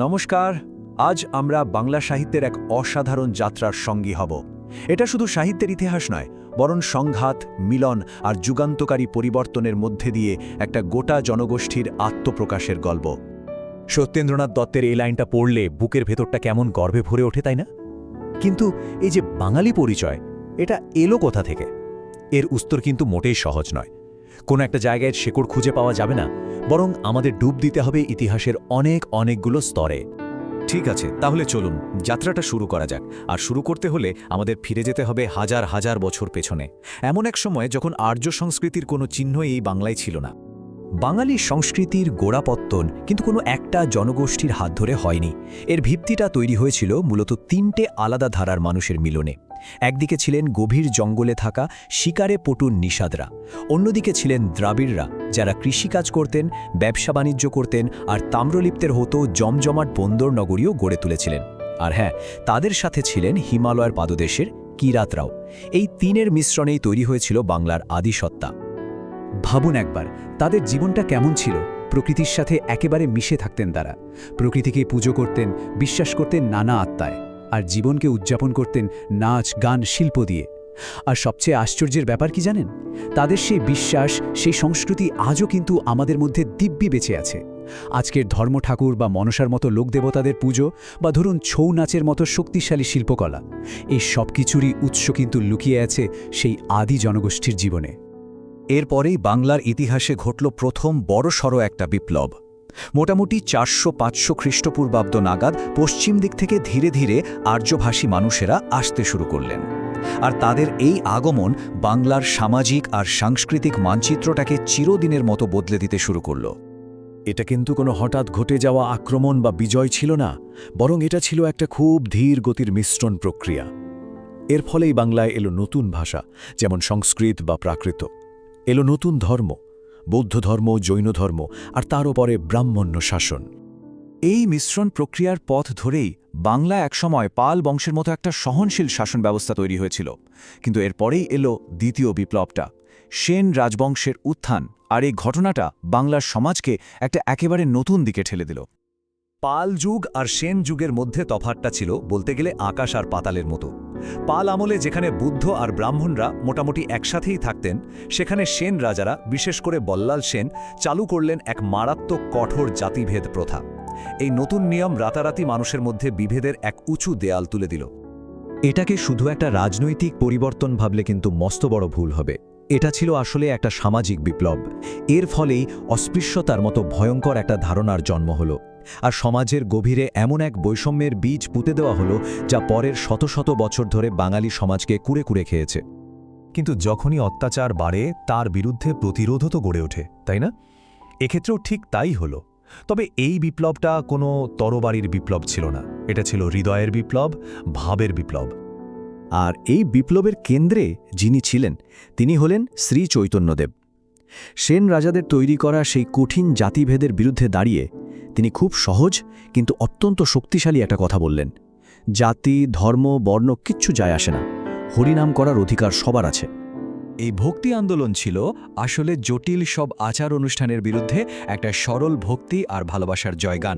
নমস্কার। আজ আমরা বাংলা সাহিত্যের এক অসাধারণ যাত্রার সঙ্গী হব। এটা শুধু সাহিত্যের ইতিহাস নয়, বরং সংঘাত, মিলন আর যুগান্তকারী পরিবর্তনের মধ্যে দিয়ে একটা গোটা জনগোষ্ঠীর আত্মপ্রকাশের গল্প। সত্যেন্দ্রনাথ দত্তের এই লাইনটা পড়লে বুকের ভেতরটা কেমন গর্বে ভরে ওঠে, তাই না? কিন্তু এই যে বাঙালি পরিচয়, এটা এলো কোথা থেকে? এর উত্তর কিন্তু মোটেই সহজ নয়। কোনো একটা জায়গায় শেকড় খুঁজে পাওয়া যাবে না, বরং আমাদের ডুব দিতে হবে ইতিহাসের অনেকগুলো স্তরে। ঠিক আছে, তাহলে চলুন যাত্রাটা শুরু করা যাক। আর শুরু করতে হলে আমাদের ফিরে যেতে হবে হাজার হাজার বছর পেছনে, এমন এক সময় যখন আর্য সংস্কৃতির কোনো চিহ্ন এই বাংলায় ছিল না। বাঙালি সংস্কৃতির গোড়াপত্তন কিন্তু কোনো একটা জনগোষ্ঠীর হাত ধরে হয়নি। এর ভিত্তিটা তৈরি হয়েছিল মূলত তিনটে আলাদা ধারার মানুষের মিলনে। একদিকে ছিলেন গভীর জঙ্গলে থাকা শিকারে পটুর নিষাদরা, অন্যদিকে ছিলেন দ্রাবিড়রা, যারা কৃষিকাজ করতেন, ব্যবসা বাণিজ্য করতেন আর তাম্রলিপ্তের হতো জমজমাট বন্দর নগরীও গড়ে তুলেছিলেন। আর হ্যাঁ, তাদের সাথে ছিলেন হিমালয়ের পাদদেশের কিরাতরাও। এই তিনের মিশ্রণেই তৈরি হয়েছিল বাংলার আদিসত্তা। ভাবুন একবার, তাদের জীবনটা কেমন ছিল। প্রকৃতির সাথে একেবারে মিশে থাকতেন তারা। প্রকৃতিকে পুজো করতেন, বিশ্বাস করতেন নানা আত্মায়, আর জীবনকে উদযাপন করতেন নাচ, গান, শিল্প দিয়ে। আর সবচেয়ে আশ্চর্যের ব্যাপার কি জানেন? তাদের সেই বিশ্বাস, সেই সংস্কৃতি আজও কিন্তু আমাদের মধ্যে দিব্যি বেঁচে আছে। আজকের ধর্ম ঠাকুর বা মনসার মতো লোকদেবতাদের পুজো, বা ধরুন ছৌ নাচের মতো শক্তিশালী শিল্পকলা, এই সব কিছুরই উৎস কিন্তু লুকিয়ে আছে সেই আদি জনগোষ্ঠীর জীবনে। এরপরেই বাংলার ইতিহাসে ঘটল প্রথম বড়সড় একটা বিপ্লব। মোটামুটি 400-500 খ্রিস্টপূর্বাব্দ নাগাদ পশ্চিম দিক থেকে ধীরে ধীরে আর্যভাষী মানুষেরা আসতে শুরু করলেন। আর তাদের এই আগমন বাংলার সামাজিক আর সাংস্কৃতিক মানচিত্রটাকে চিরদিনের মতো বদলে দিতে শুরু করল। এটা কিন্তু কোনো হঠাৎ ঘটে যাওয়া আক্রমণ বা বিজয় ছিল না, বরং এটা ছিল একটা খুব ধীর গতির মিশ্রণ প্রক্রিয়া। এর ফলেই বাংলায় এলো নতুন ভাষা, যেমন সংস্কৃত বা প্রাকৃত। এলো নতুন ধর্ম, বৌদ্ধ ধর্ম, জৈন ধর্ম, আর তার উপরে ব্রাহ্মণ্য শাসন। এই মিশ্রণ প্রক্রিয়ার পথ ধরেই বাংলা একসময় পাল বংশের মতো একটা সহনশীল শাসন ব্যবস্থা তৈরি হয়েছিল। কিন্তু এরপরেই এলো দ্বিতীয় বিপ্লবটা, সেন রাজবংশের উত্থান। আর এই ঘটনাটা বাংলার সমাজকে একটা একেবারে নতুন দিকে ঠেলে দিল। পাল যুগ আর সেন যুগের মধ্যে তফাৎটা ছিল বলতে গেলে আকাশ আর পাতালের মতো। পাল আমলে যেখানে বুদ্ধ আর ব্রাহ্মণরা মোটামুটি একসাথেই থাকতেন, সেখানে সেন রাজারা, বিশেষ করে বল্লাল সেন, চালু করলেন এক মারাত্মক কঠোর জাতিভেদ প্রথা। এই নতুন নিয়ম রাতারাতি মানুষের মধ্যে বিভেদের এক উঁচু দেয়াল তুলে দিল। এটাকে শুধু একটা রাজনৈতিক পরিবর্তন ভাবলে কিন্তু মস্ত বড় ভুল হবে। এটা ছিল আসলে একটা সামাজিক বিপ্লব। এর ফলেই অস্পৃশ্যতার মতো ভয়ঙ্কর একটা ধারণার জন্ম হলো, আর সমাজের গভীরে এমন এক বৈষম্যের বীজ পুঁতে দেওয়া হলো যা পরের শত শত বছর ধরে বাঙালি সমাজকে কুরে কুরে খেয়েছে। কিন্তু যখনই অত্যাচার বাড়ে, তার বিরুদ্ধে প্রতিরোধও তো গড়ে ওঠে, তাই না? এক্ষেত্রেও ঠিক তাই হলো। তবে এই বিপ্লবটা কোনো তরবারির বিপ্লব ছিল না, এটা ছিল হৃদয়ের বিপ্লব, ভাবের বিপ্লব। আর এই বিপ্লবের কেন্দ্রে যিনি ছিলেন, তিনি হলেন শ্রী চৈতন্যদেব। সেন রাজাদের তৈরি করা সেই কঠিন জাতিভেদের বিরুদ্ধে দাঁড়িয়ে তিনি খুব সহজ কিন্তু অত্যন্ত শক্তিশালী একটা কথা বললেন: জাতি, ধর্ম, বর্ণ কিচ্ছু যায় আসে না, হরিনাম করার অধিকার সবার আছে। এই ভক্তি আন্দোলন ছিল আসলে জটিল সব আচার অনুষ্ঠানের বিরুদ্ধে একটা সরল ভক্তি আর ভালোবাসার জয়গান।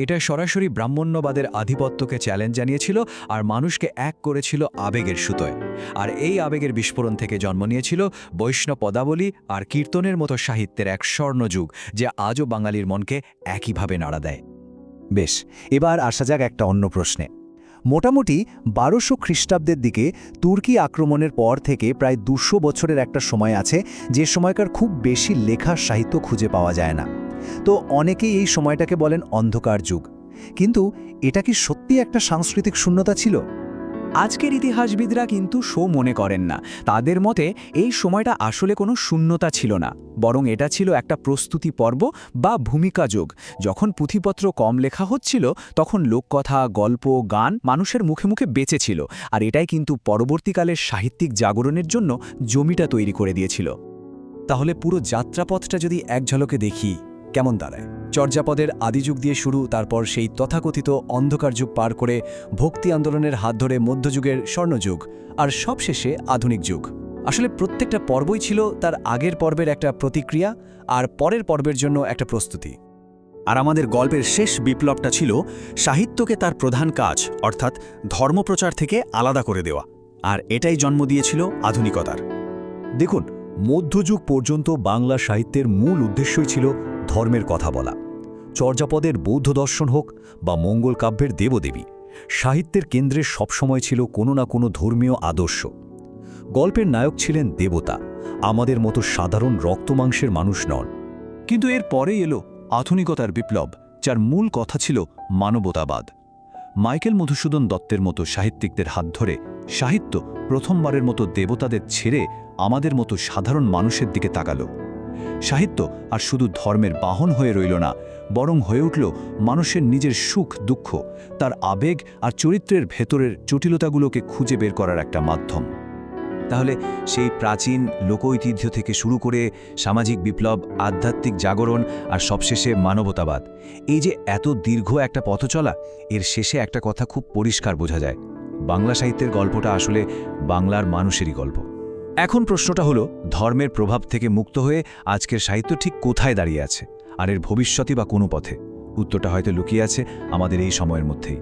এটা সরাসরি ব্রাহ্মণ্যবাদের আধিপত্যকে চ্যালেঞ্জ জানিয়েছিল আর মানুষকে এক করেছিল আবেগের সুতোয়। আর এই আবেগের বিস্ফোরণ থেকে জন্ম নিয়েছিল বৈষ্ণব পদাবলী আর কীর্তনের মতো সাহিত্যের এক স্বর্ণযুগ, যা আজও বাঙালির মনকে একইভাবে নাড়া দেয়। বেশ, এবার আসা যাক একটা অন্য প্রশ্নে। মোটামুটি 1200 খ্রিস্টাব্দের দিকে তুর্কি আক্রমণের পর থেকে প্রায় 200 বছরের একটা সময় আছে, যে সময়কার খুব বেশি লেখা সাহিত্য খুঁজে পাওয়া যায় না। তো অনেকেই এই সময়টাকে বলেন অন্ধকার যুগ। কিন্তু এটা কি সত্যি একটা সাংস্কৃতিক শূন্যতা ছিল? আজকের ইতিহাসবিদরা কিন্তু মনে করেন না। তাদের মতে এই সময়টা আসলে কোনো শূন্যতা ছিল না, বরং এটা ছিল একটা প্রস্তুতি পর্ব বা ভূমিকা যুগ। যখন পুঁথিপত্র কম লেখা হচ্ছিল, তখন লোককথা, গল্প, গান মানুষের মুখে মুখে বেঁচে ছিল। আর এটাই কিন্তু পরবর্তীকালের সাহিত্যিক জাগরণের জন্য জমিটা তৈরি করে দিয়েছিল। তাহলে পুরো যাত্রাপথটা যদি এক ঝলকে দেখি, কেমন দাঁড়ায়? চর্যাপদের আদিযুগ দিয়ে শুরু, তারপর সেই তথাকথিত অন্ধকার যুগ পার করে ভক্তি আন্দোলনের হাত ধরে মধ্যযুগের স্বর্ণযুগ, আর সবশেষে আধুনিক যুগ। আসলে প্রত্যেকটা পর্বই ছিল তার আগের পর্বের একটা প্রতিক্রিয়া আর পরের পর্বের জন্য একটা প্রস্তুতি। আর আমাদের গল্পের শেষ বিপ্লবটা ছিল সাহিত্যকে তার প্রধান কাজ অর্থাৎ ধর্মপ্রচার থেকে আলাদা করে দেওয়া, আর এটাই জন্ম দিয়েছিল আধুনিকতার। দেখুন, মধ্যযুগ পর্যন্ত বাংলা সাহিত্যের মূল উদ্দেশ্যই ছিল ধর্মের কথা বলা। চর্যাপদের বৌদ্ধ দর্শন হোক বা মঙ্গল কাব্যের দেবদেবী, সাহিত্যের কেন্দ্রে সবসময় ছিল কোনো না কোনো ধর্মীয় আদর্শ। গল্পের নায়ক ছিলেন দেবতা, আমাদের মতো সাধারণ রক্তমাংসের মানুষ নন। কিন্তু এর পরেই এলো আধুনিকতার বিপ্লব, যার মূল কথা ছিল মানবতাবাদ। মাইকেল মধুসূদন দত্তের মতো সাহিত্যিকদের হাত ধরে সাহিত্য প্রথমবারের মতো দেবতাদের ছেড়ে আমাদের মতো সাধারণ মানুষের দিকে তাকালো। সাহিত্য আর শুধু ধর্মের বাহন হয়ে রইল না, বরং হয়ে উঠল মানুষের নিজের সুখ দুঃখ, তার আবেগ আর চরিত্রের ভেতরের জটিলতাগুলোকে খুঁজে বের করার একটা মাধ্যম। তাহলে সেই প্রাচীন লোকঐতিহ্য থেকে শুরু করে সামাজিক বিপ্লব, আধ্যাত্মিক জাগরণ আর সবশেষে মানবতাবাদ, এই যে এত দীর্ঘ একটা পথ চলা, এর শেষে একটা কথা খুব পরিষ্কার বোঝা যায়: বাংলা সাহিত্যের গল্পটা আসলে বাংলার মানুষেরই গল্প। এখন প্রশ্নটা হলো, ধর্মের প্রভাব থেকে মুক্ত হয়ে আজকের সাহিত্য ঠিক কোথায় দাঁড়িয়ে আছে, আর এর ভবিষ্যৎই বা কোনো পথে? উত্তরটা হয়তো লুকিয়ে আছে আমাদের এই সময়ের মধ্যেই।